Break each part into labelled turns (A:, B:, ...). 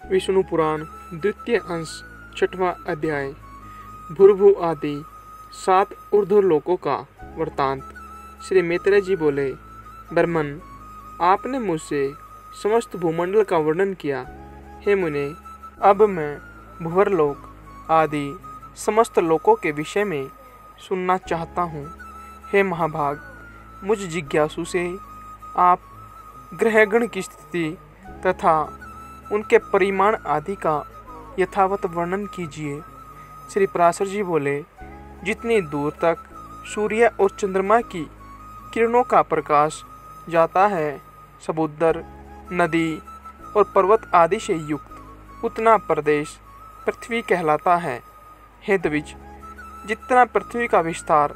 A: विष्णु पुराण द्वितीय अंश छठवां अध्याय। भूर्भु आदि 7 ऊर्ध्वलोकों का वृत्तांत। श्री मैत्रेय जी बोले, ब्रह्मन, आपने मुझसे समस्त भूमंडल का वर्णन किया। हे मुने, अब मैं भूवर्लोक आदि समस्त लोकों के विषय में सुनना चाहता हूँ। हे महाभाग, मुझ जिज्ञासु से आप ग्रहगण की स्थिति तथा उनके परिमाण आदि का यथावत वर्णन कीजिए। श्री पराशर जी बोले, जितनी दूर तक सूर्य और चंद्रमा की किरणों का प्रकाश जाता है, समुद्र, नदी और पर्वत आदि से युक्त उतना प्रदेश पृथ्वी कहलाता है। हे द्विज, जितना पृथ्वी का विस्तार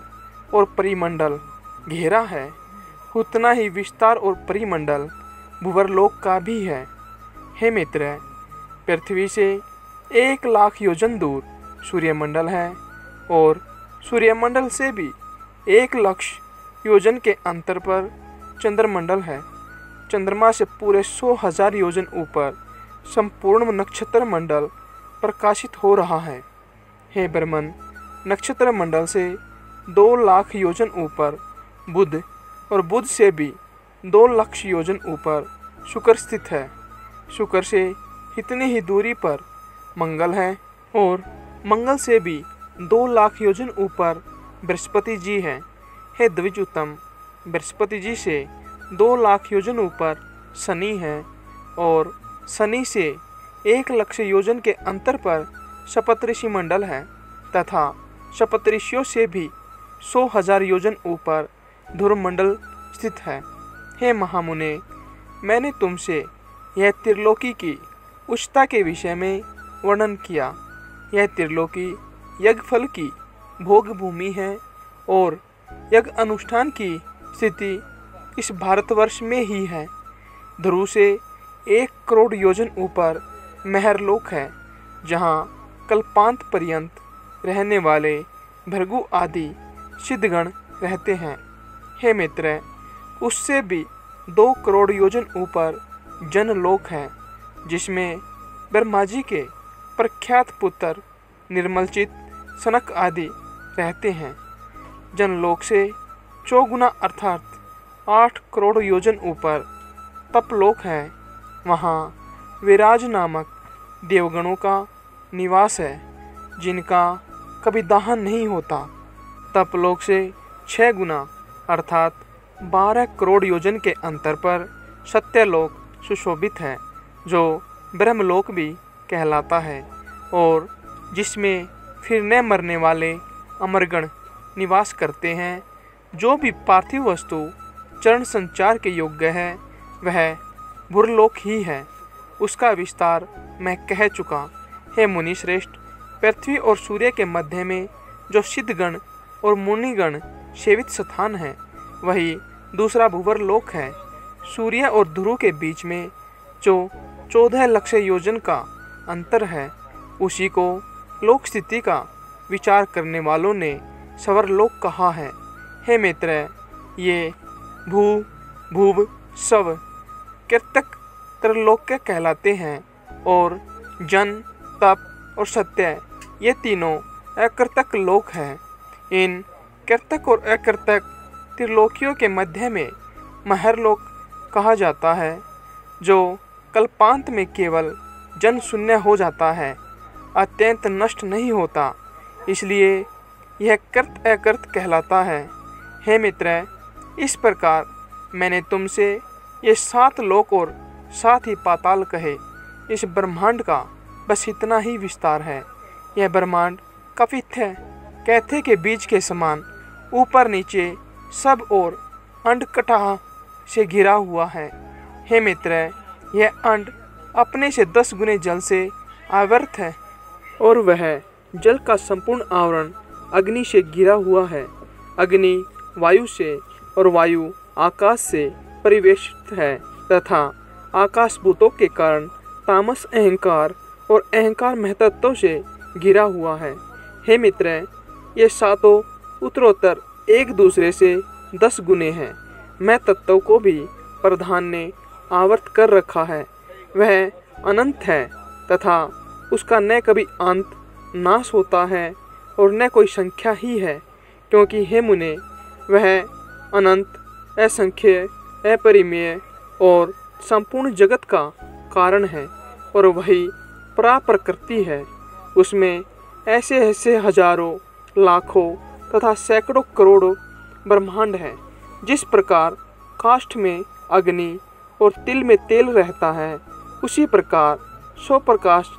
A: और परिमंडल घेरा है, उतना ही विस्तार और परिमंडल भूवर्लोक का भी है। हे मित्र, पृथ्वी से 1,00,000 योजन दूर सूर्यमंडल है और सूर्यमंडल से भी 1,00,000 योजन के अंतर पर चंद्रमंडल है। चंद्रमा से पूरे 100,000 योजन ऊपर संपूर्ण नक्षत्र मंडल प्रकाशित हो रहा है। हे ब्रह्मन, नक्षत्र मंडल से 2,00,000 योजन ऊपर बुध और बुध से भी 2,00,000 योजन ऊपर शुक्र स्थित है। शुक्र से इतनी ही दूरी पर मंगल है और मंगल से भी 2,00,000 योजन ऊपर बृहस्पति जी हैं। हे द्विजोत्तम, बृहस्पति जी से 2,00,000 योजन ऊपर शनि है और शनि से 1,00,000 योजन के अंतर पर सप्तऋषि मंडल है तथा सप्तऋषियों से भी 100,000 योजन ऊपर ध्रुव मंडल स्थित है। हे महामुने, मैंने तुमसे यह त्रिलोकी की उच्चता के विषय में वर्णन किया। यह त्रिलोकी यज्ञफल की भोग भूमि है और यज्ञ अनुष्ठान की स्थिति इस भारतवर्ष में ही है। ध्रुव से 1 करोड़ योजन ऊपर महरलोक है, जहाँ कल्पांत पर्यंत रहने वाले भृगु आदि सिद्धगण रहते हैं। हे मित्र, उससे भी 2 करोड़ योजन ऊपर जनलोक है, जिसमें ब्रह्मा जी के प्रख्यात पुत्र निर्मलचित सनक आदि रहते हैं। जनलोक से 4 गुना अर्थात 8 करोड़ योजन ऊपर तपलोक है। वहाँ विराज नामक देवगणों का निवास है, जिनका कभी दाहन नहीं होता। तपलोक से 6 गुना अर्थात 12 करोड़ योजन के अंतर पर सत्यलोक सुशोभित है, जो ब्रह्मलोक भी कहलाता है और जिसमें फिर न मरने वाले अमरगण निवास करते हैं। जो भी पार्थिव वस्तु चरण संचार के योग्य है, वह भूर्लोक ही है। उसका विस्तार मैं कह चुका। हे मुनि श्रेष्ठ, पृथ्वी और सूर्य के मध्य में जो सिद्धगण और मुनिगण सेवित स्थान है, वही दूसरा भूवर्लोक है। सूर्य और ध्रुव के बीच में जो 14,00,000 योजन का अंतर है, उसी को लोक स्थिति का विचार करने वालों ने स्वर्लोक कहा है। हे मित्र, ये भू, भुव, स्व, कृतक त्रैलोक्य कहलाते हैं और जन, तप और सत्य ये तीनों अकृतक लोक हैं। इन कृतक और अकृतक त्रिलोकियों के मध्य में महरलोक कहा जाता है, जो कल्पांत में केवल जन शून्य हो जाता है, अत्यंत नष्ट नहीं होता, इसलिए यह कृत अकृत कहलाता है। हे मित्र, इस प्रकार मैंने तुमसे ये 7 लोक और 7 ही पाताल कहे। इस ब्रह्मांड का बस इतना ही विस्तार है। यह ब्रह्मांड कपित्थ है, कैथे के बीज के समान ऊपर नीचे सब ओर अंडकटाह से घिरा हुआ है। हे मित्र, यह अंड अपने से 10 गुने जल से आवृत है और वह जल का संपूर्ण आवरण अग्नि से घिरा हुआ है। अग्नि वायु से और वायु आकाश से परिवेष्टित है तथा आकाश भूतों के कारण तामस अहंकार और अहंकार महतत्व से घिरा हुआ है। हे मित्र, ये 7 उत्तरोत्तर एक दूसरे से 10 गुने हैं। मैं तत्व को भी प्रधान ने आवर्त कर रखा है। वह अनंत है तथा उसका न कभी अंत नाश होता है और न कोई संख्या ही है, क्योंकि हे मुने वह अनंत, असंख्य, अपरिमेय और संपूर्ण जगत का कारण है और वही पराप्रकृति है। उसमें ऐसे ऐसे हजारों, लाखों तथा सैकड़ों करोड़ों ब्रह्मांड हैं। जिस प्रकार काष्ठ में अग्नि और तिल में तेल रहता है, उसी प्रकार स्वप्रकाश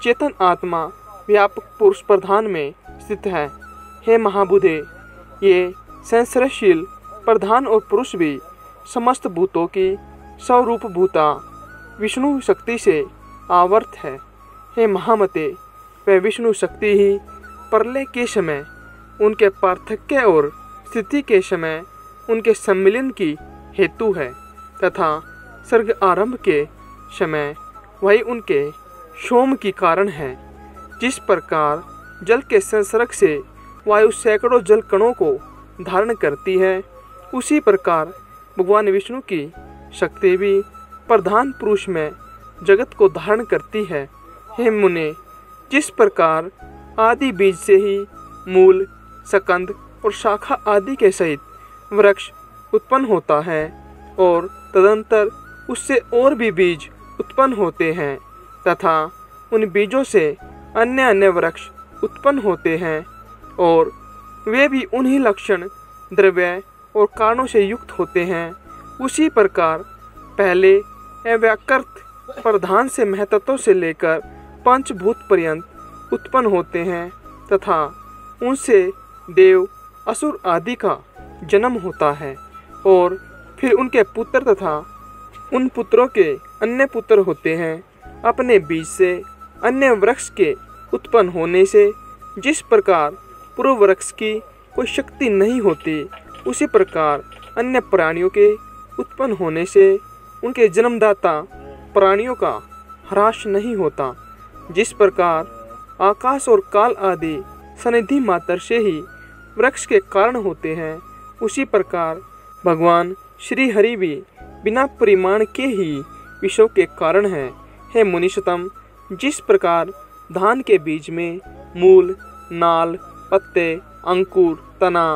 A: चेतन आत्मा व्यापक पुरुष प्रधान में स्थित है। हे महाबुद्धे, ये संसरशील प्रधान और पुरुष भी समस्त भूतों की स्वरूप भूता विष्णु शक्ति से आवर्त है। हे महामते, वह विष्णु शक्ति ही प्रलय के समय उनके पार्थक्य और स्थिति के समय उनके सम्मिलन की हेतु है तथा सर्ग आरंभ के समय वही उनके शोम की कारण है। जिस प्रकार जल के संसर्ग से वायु सैकड़ों जल कणों को धारण करती है, उसी प्रकार भगवान विष्णु की शक्ति भी प्रधान पुरुष में जगत को धारण करती है। हे मुने, जिस प्रकार आदि बीज से ही मूल, सकंद और शाखा आदि के सहित वृक्ष उत्पन्न होता है और तदंतर उससे और भी बीज उत्पन्न होते हैं तथा उन बीजों से अन्य अन्य वृक्ष उत्पन्न होते हैं और वे भी उन्हीं लक्षण, द्रव्य और कारणों से युक्त होते हैं, उसी प्रकार पहले अव्याकृत प्रधान से महतत्व से लेकर पंचभूत पर्यंत उत्पन्न होते हैं तथा उनसे देव, असुर आदि का जन्म होता है और फिर उनके पुत्र तथा उन पुत्रों के अन्य पुत्र होते हैं। अपने बीज से अन्य वृक्ष के उत्पन्न होने से जिस प्रकार पूर्व वृक्ष की कोई शक्ति नहीं होती, उसी प्रकार अन्य प्राणियों के उत्पन्न होने से उनके जन्मदाता प्राणियों का ह्रास नहीं होता। जिस प्रकार आकाश और काल आदि सनिधि मात्र से ही वृक्ष के कारण होते हैं, उसी प्रकार भगवान श्री हरि भी बिना परिमाण के ही विश्व के कारण हैं। हे मुनिषतम, जिस प्रकार धान के बीज में मूल, नाल, पत्ते, अंकुर, तना,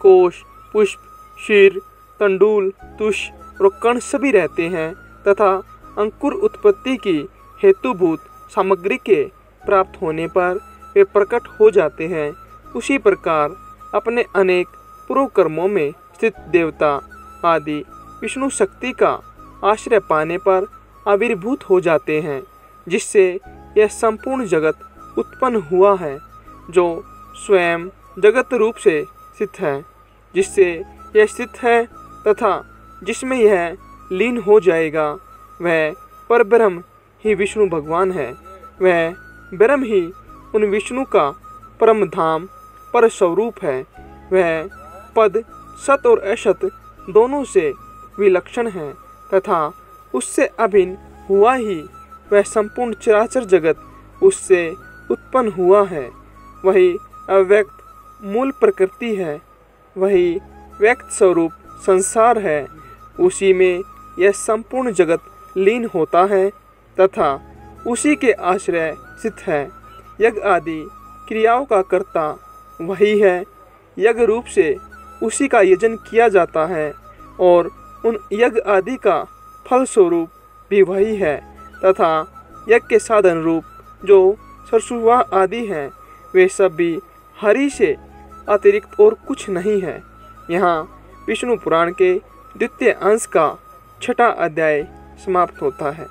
A: कोश, पुष्प, शीर, तंडुल, तुष और कण सभी रहते हैं तथा अंकुर उत्पत्ति की हेतुभूत सामग्री के प्राप्त होने पर वे प्रकट हो जाते हैं, उसी प्रकार अपने अनेक पूर्व कर्मों में स्थित देवता आदि विष्णु शक्ति का आश्रय पाने पर आविर्भूत हो जाते हैं, जिससे यह संपूर्ण जगत उत्पन्न हुआ है, जो स्वयं जगत रूप से स्थित है, जिससे यह स्थित है तथा जिसमें यह लीन हो जाएगा, वह परब्रह्म ही विष्णु भगवान है। वह ब्रह्म ही उन विष्णु का परम धाम, पर स्वरूप है। वह पद सत और असत दोनों से विलक्षण है तथा उससे अभिन्न हुआ ही वह संपूर्ण चराचर जगत उससे उत्पन्न हुआ है। वही अव्यक्त मूल प्रकृति है, वही व्यक्त स्वरूप संसार है। उसी में यह संपूर्ण जगत लीन होता है तथा उसी के आश्रय स्थित है। यज्ञ आदि क्रियाओं का कर्ता वही है। यज्ञ रूप से उसी का यजन किया जाता है और उन यज्ञ आदि का फल स्वरूप भी वही है तथा यज्ञ के साधन रूप जो सरसुवा आदि हैं, वे सब भी हरि से अतिरिक्त और कुछ नहीं है। यहाँ विष्णु पुराण के द्वितीय अंश का 6वां अध्याय समाप्त होता है।